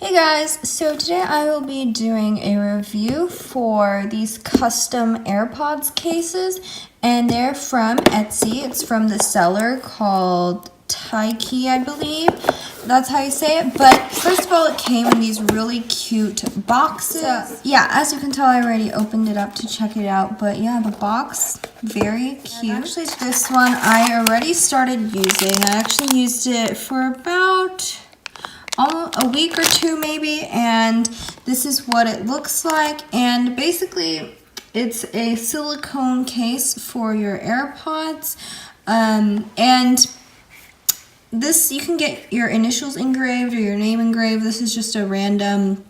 Hey guys, so today I will be doing a review for these custom AirPods cases, and they're from Etsy. It's from the seller called Taiki, I believe. That's how you say it. But first of all, it came in these really cute boxes. So, yeah, as you can tell, I already opened it up to check it out. But yeah, the box, very cute. And actually, this one I already started using. I actually used it for about a week or two maybe, and this is what it looks like. And basically it's a silicone case for your AirPods, and this, you can get your initials engraved or your name engraved. This is just a random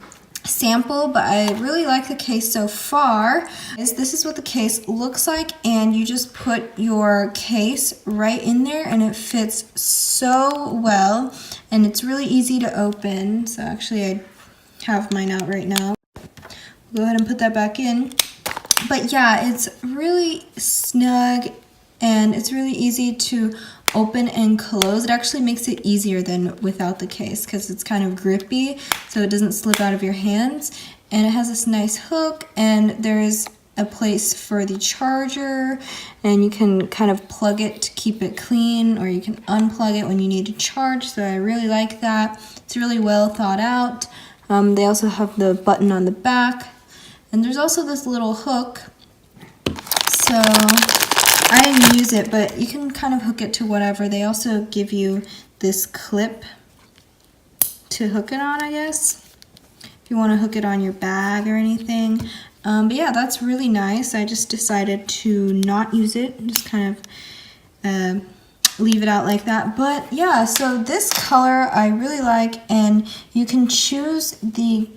sample, but I really like the case so far. This is what the case looks like, and you just put your case right in there and it fits so well, and it's really easy to open. So actually I have mine out right now. Go ahead and put that back in. But yeah, it's really snug and it's really easy to open and close. It actually makes it easier than without the case because it's kind of grippy, so it doesn't slip out of your hands. And it has this nice hook, and there's a place for the charger, and you can kind of plug it to keep it clean, or you can unplug it when you need to charge. So I really like that. It's really well thought out. They also have the button on the back, and there's also this little hook. So I didn't use it, but you can kind of hook it to whatever. They also give you this clip to hook it on, I guess, if you want to hook it on your bag or anything. But yeah, that's really nice. I just decided to not use it, just kind of leave it out like that. But yeah, so this color I really like, and you can choose the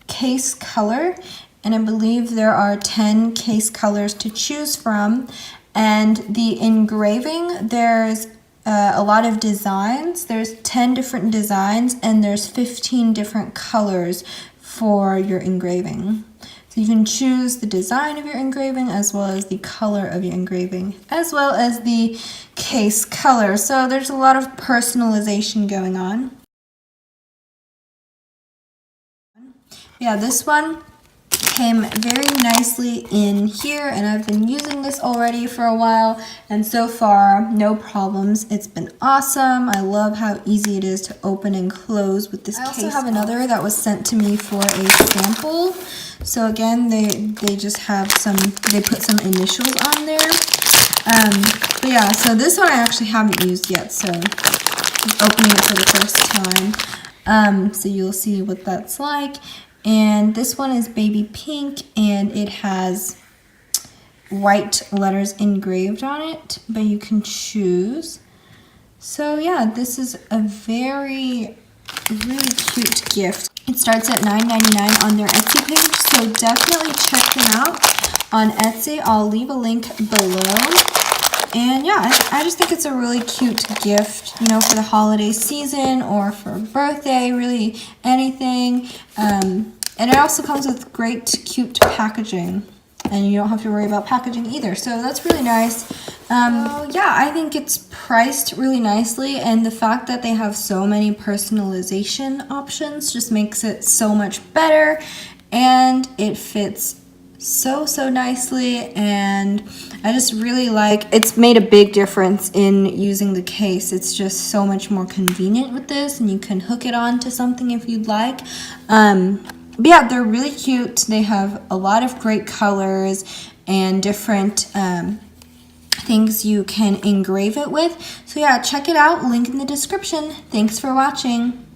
case color, and I believe there are 10 case colors to choose from. And the engraving, there's a lot of designs. There's 10 different designs, and there's 15 different colors for your engraving. So you can choose the design of your engraving, as well as the color of your engraving, as well as the case color. So there's a lot of personalization going on. Yeah, this one came very nicely in here, and I've been using this already for a while, and so far no problems. It's been awesome. I love how easy it is to open and close with this case. I also have another that was sent to me for a sample. So again, they just have they put some initials on there. But yeah, so this one I actually haven't used yet, so I'm opening it for the first time. So you'll see what that's like. And this one is baby pink, and it has white letters engraved on it, but you can choose. So yeah, this is a really cute gift. It starts at $9.99 on their Etsy page, so definitely check them out on Etsy. I'll leave a link below. And yeah, I just think it's a really cute gift, you know, for the holiday season or for a birthday, really anything. And it also comes with great, cute packaging, and you don't have to worry about packaging either. So that's really nice. Yeah, I think it's priced really nicely, and the fact that they have so many personalization options just makes it so much better, and it fits so nicely. And I just really like, it's made a big difference in using the case. It's just so much more convenient with this, and you can hook it on to something if you'd like. But yeah, they're really cute. They have a lot of great colors and different things you can engrave it with. So yeah, check it out, link in the description. Thanks for watching.